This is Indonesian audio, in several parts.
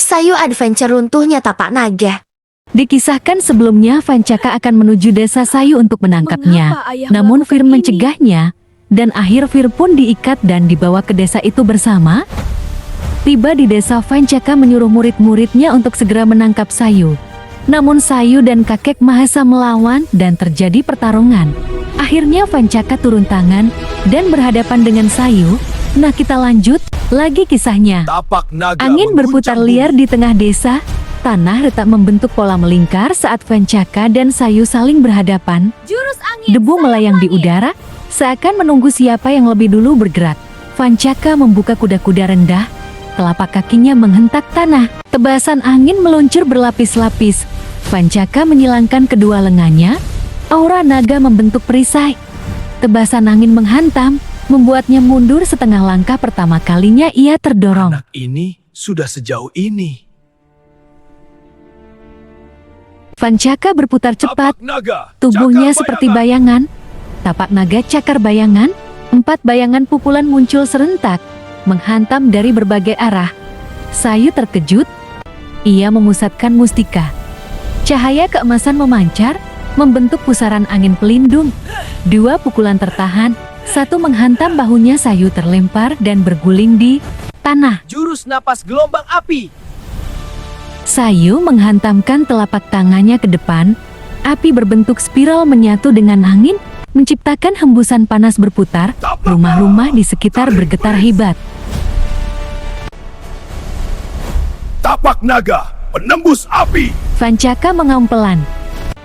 Sayu Adventure runtuhnya tapak naga. Dikisahkan sebelumnya Vancaka akan menuju desa Sayu untuk menangkapnya. Mengapa ayah Namun Fir melakukan ini? mencegahnya, dan akhir Fir pun diikat dan dibawa ke desa itu bersama. Tiba di desa, Vancaka menyuruh murid-muridnya untuk segera menangkap Sayu. Namun Sayu dan kakek Mahesa melawan dan terjadi pertarungan. Akhirnya Vancaka turun tangan dan berhadapan dengan Sayu. Nah, kita lanjut lagi kisahnya. Tapak naga Angin berputar mengguncang liar bumi. di tengah desa. Tanah retak membentuk pola melingkar saat Vancaka dan Sayu saling berhadapan. Jurus angin. Debu melayang di udara, seakan menunggu siapa yang lebih dulu bergerak. Vancaka membuka kuda-kuda rendah, telapak kakinya menghentak tanah. Tebasan angin meluncur berlapis-lapis. Vancaka menyilangkan kedua lengannya, aura naga membentuk perisai. Tebasan angin menghantam, membuatnya mundur setengah langkah. Pertama kalinya ia terdorong. Anak ini sudah sejauh ini. Vancaka berputar cepat, Tapak naga, tubuhnya cakar seperti bayangan. bayangan. Tapak naga cakar bayangan, 4 bayangan pukulan muncul serentak, menghantam dari berbagai arah. Sayu terkejut, ia memusatkan mustika. Cahaya keemasan memancar, membentuk pusaran angin pelindung. 2 pukulan tertahan, 1 menghantam bahunya. Sayu terlempar dan berguling di tanah. Jurus napas gelombang api. Sayu menghantamkan telapak tangannya ke depan. Api berbentuk spiral menyatu dengan angin, menciptakan hembusan panas berputar. Rumah-rumah di sekitar bergetar hebat. Tapak naga, penembus api. Vancaka mengaum pelan.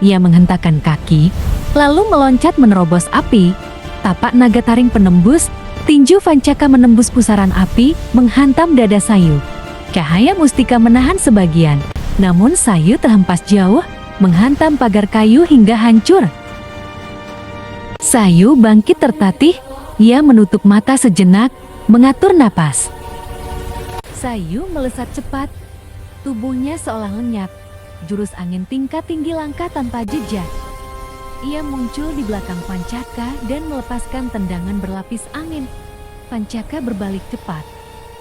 Ia menghentakkan kaki, lalu meloncat menerobos api. Tapak naga taring penembus, tinju Vancaka menembus pusaran api, menghantam dada Sayu. Cahaya mustika menahan sebagian, namun Sayu terhempas jauh, menghantam pagar kayu hingga hancur. Sayu bangkit tertatih, ia menutup mata sejenak, mengatur napas. Sayu melesat cepat, tubuhnya seolah lenyap. Jurus angin tingkat tinggi langkah tanpa jejak. Ia muncul di belakang Vancaka dan melepaskan tendangan berlapis angin. Vancaka berbalik cepat,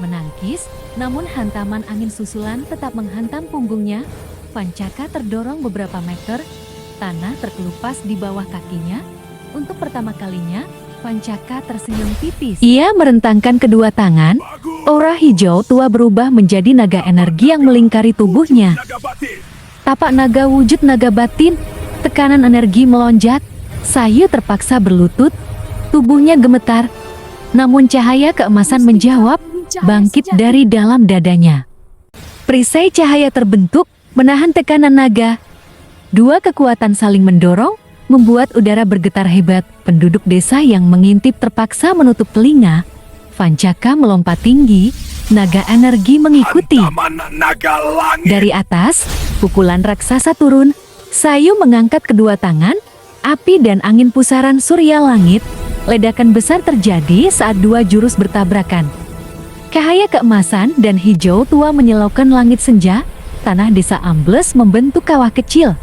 menangkis, namun hantaman angin susulan tetap menghantam punggungnya. Vancaka terdorong beberapa meter, tanah terkelupas di bawah kakinya. Untuk pertama kalinya, Vancaka tersenyum tipis. Ia merentangkan kedua tangan, aura hijau tua berubah menjadi naga energi yang melingkari tubuhnya. Naga batin. Tapak naga wujud naga batin, tekanan energi melonjak. Sayu terpaksa berlutut, tubuhnya gemetar. Namun cahaya keemasan menjawab, bangkit dari dalam dadanya. Perisai cahaya terbentuk, menahan tekanan naga. 2 kekuatan saling mendorong, membuat udara bergetar hebat. Penduduk desa yang mengintip terpaksa menutup telinga. Vancaka melompat tinggi, naga energi mengikuti. Hantaman naga langit. Dari atas, pukulan raksasa turun. Sayu mengangkat kedua tangan, api dan angin pusaran surya langit. Ledakan besar terjadi saat 2 jurus bertabrakan. Cahaya keemasan dan hijau tua menyilaukan langit senja. Tanah desa ambles membentuk kawah kecil.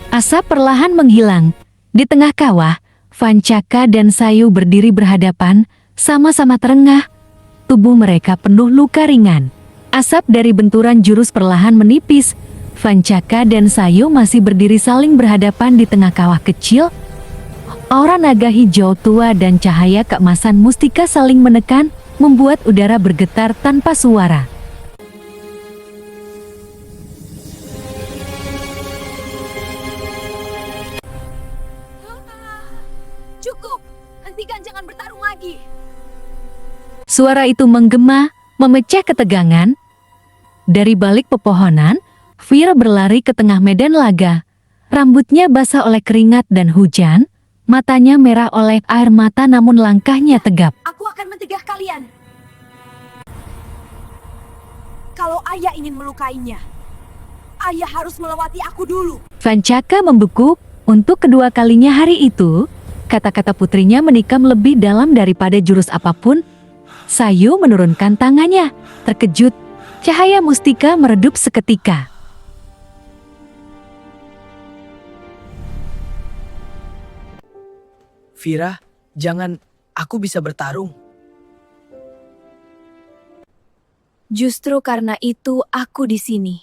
Asap perlahan menghilang. Di tengah kawah, Vancaka dan Sayu berdiri berhadapan, sama-sama terengah. Tubuh mereka penuh luka ringan. Asap dari benturan jurus perlahan menipis. Vancaka dan Sayu masih berdiri saling berhadapan di tengah kawah kecil. Aura naga hijau tua dan cahaya keemasan mustika saling menekan, membuat udara bergetar tanpa suara. Cukup, hentikan, jangan bertarung lagi. Suara itu menggema, memecah ketegangan. Dari balik pepohonan, Fir berlari ke tengah medan laga. Rambutnya basah oleh keringat dan hujan, matanya merah oleh air mata, namun langkahnya tegap. Aku akan mencegah kalian. Kalau ayah ingin melukainya, ayah harus melewati aku dulu. Vancaka membeku. Untuk kedua kalinya hari itu, kata-kata putrinya menikam lebih dalam daripada jurus apapun. Sayu menurunkan tangannya, terkejut. Cahaya mustika meredup seketika. Vira, jangan, aku bisa bertarung. Justru karena itu aku di sini.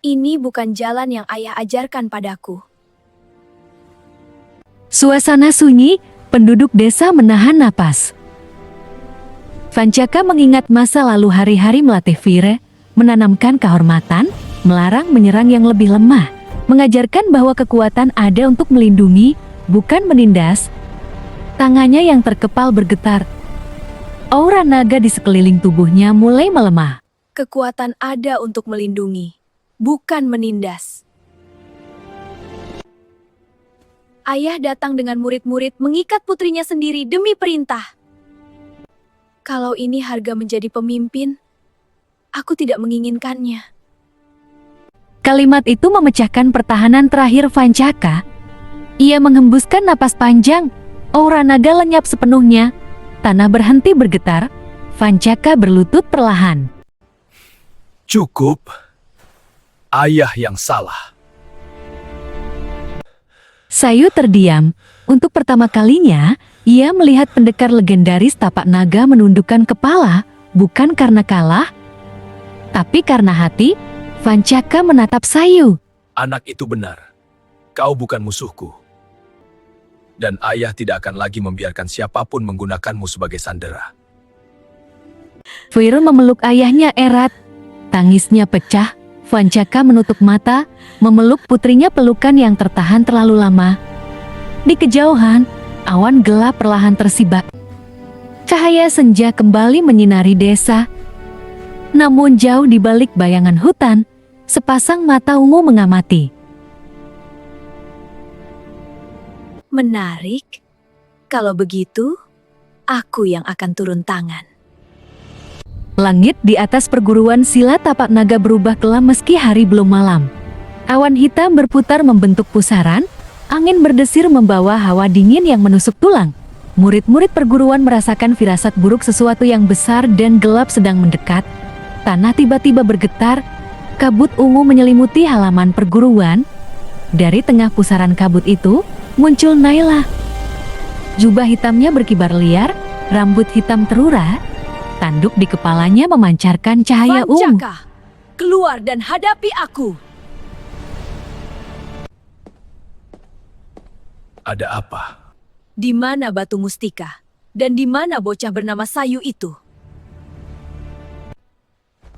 Ini bukan jalan yang ayah ajarkan padaku. Suasana sunyi, penduduk desa menahan napas. Vancaka mengingat masa lalu hari-hari melatih Vira, menanamkan kehormatan, melarang menyerang yang lebih lemah, mengajarkan bahwa kekuatan ada untuk melindungi, bukan menindas. Tangannya yang terkepal bergetar. Aura naga di sekeliling tubuhnya mulai melemah. Kekuatan ada untuk melindungi, bukan menindas. Ayah datang dengan murid-murid mengikat putrinya sendiri demi perintah. Kalau ini harga menjadi pemimpin, aku tidak menginginkannya. Kalimat itu memecahkan pertahanan terakhir Vancaka. Ia menghembuskan napas panjang, aura naga lenyap sepenuhnya. Tanah berhenti bergetar, Vancaka berlutut perlahan. Cukup. Ayah yang salah. Sayu terdiam. Untuk pertama kalinya, ia melihat pendekar legendaris tapak naga menundukkan kepala, bukan karena kalah, tapi karena hati. Vancaka menatap Sayu. Anak itu benar. Kau bukan musuhku. Dan ayah tidak akan lagi membiarkan siapapun menggunakanmu sebagai sandera. Vira memeluk ayahnya erat. Tangisnya pecah. Vancaka menutup mata, memeluk putrinya, pelukan yang tertahan terlalu lama. Di kejauhan, awan gelap perlahan tersibak. Cahaya senja kembali menyinari desa. Namun jauh di balik bayangan hutan, sepasang mata ungu mengamati. Menarik. Kalau begitu, aku yang akan turun tangan. Langit di atas perguruan silat tapak naga berubah kelam meski hari belum malam. Awan hitam berputar membentuk pusaran, angin berdesir membawa hawa dingin yang menusuk tulang. Murid-murid perguruan merasakan firasat buruk, sesuatu yang besar dan gelap sedang mendekat. Tanah tiba-tiba bergetar, kabut ungu menyelimuti halaman perguruan. Dari tengah pusaran kabut itu, muncul Naila. Jubah hitamnya berkibar liar, rambut hitam terurai. Tanduk di kepalanya memancarkan cahaya ungu. Vancaka, keluar dan hadapi aku. Ada apa? Di mana batu mustika? Dan di mana bocah bernama Sayu itu?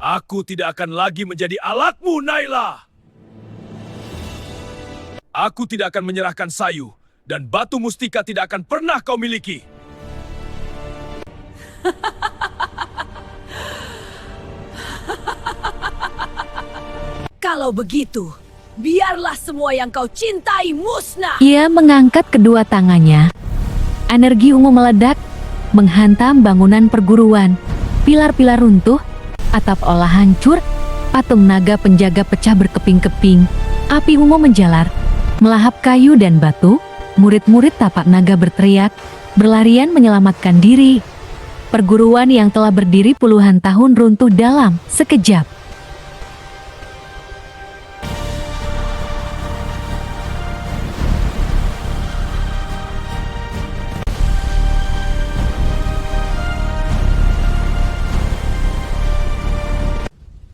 Aku tidak akan lagi menjadi alatmu, Naila. Aku tidak akan menyerahkan Sayu, dan batu mustika tidak akan pernah kau miliki. Kalau begitu, biarlah semua yang kau cintai musnah. Ia mengangkat kedua tangannya. Energi ungu meledak, menghantam bangunan perguruan. Pilar-pilar runtuh, atap olah hancur, patung naga penjaga pecah berkeping-keping. Api ungu menjalar, melahap kayu dan batu. Murid-murid tapak naga berteriak, berlarian menyelamatkan diri. Perguruan yang telah berdiri puluhan tahun runtuh dalam sekejap.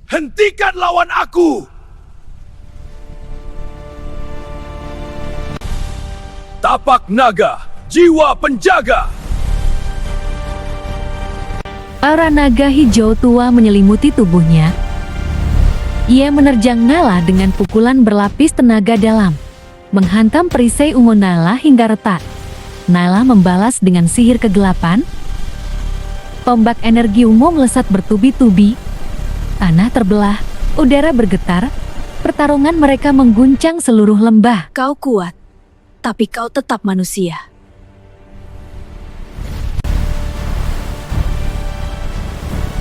Hentikan lawan aku! Tapak naga, jiwa penjaga! Aura naga hijau tua menyelimuti tubuhnya. Ia menerjang Nala dengan pukulan berlapis tenaga dalam, menghantam perisai ungu Nala hingga retak. Nala membalas dengan sihir kegelapan. Tombak energi ungu melesat bertubi-tubi. Tanah terbelah, udara bergetar. Pertarungan mereka mengguncang seluruh lembah. Kau kuat, tapi kau tetap manusia.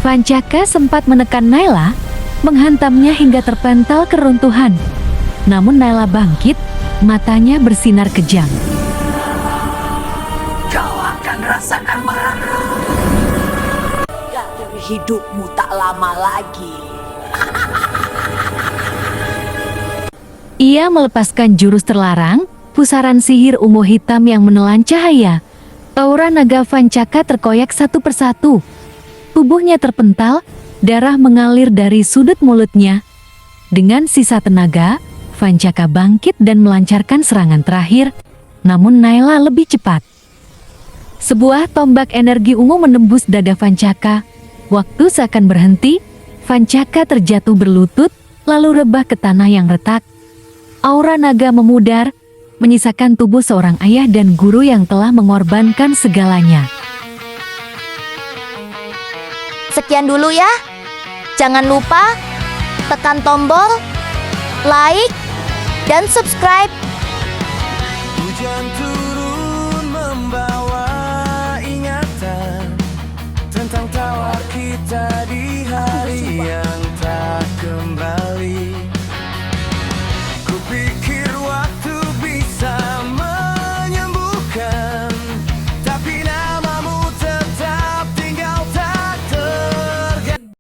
Vancaka sempat menekan Naila, menghantamnya hingga terpental keruntuhan. Namun Naila bangkit, matanya bersinar kejam. Kau akan rasakan marah. Hidupmu tak lama lagi. Ia Ia melepaskan jurus terlarang, pusaran sihir ungu hitam yang menelan cahaya. Aura naga Vancaka terkoyak satu persatu. Tubuhnya terpental, darah mengalir dari sudut mulutnya. Dengan sisa tenaga, Vancaka bangkit dan melancarkan serangan terakhir, namun Naila lebih cepat. Sebuah tombak energi ungu menembus dada Vancaka. Waktu seakan berhenti, Vancaka terjatuh berlutut, lalu rebah ke tanah yang retak. Aura naga memudar, menyisakan tubuh seorang ayah dan guru yang telah mengorbankan segalanya. Sekian dulu ya. Jangan lupa tekan tombol like dan subscribe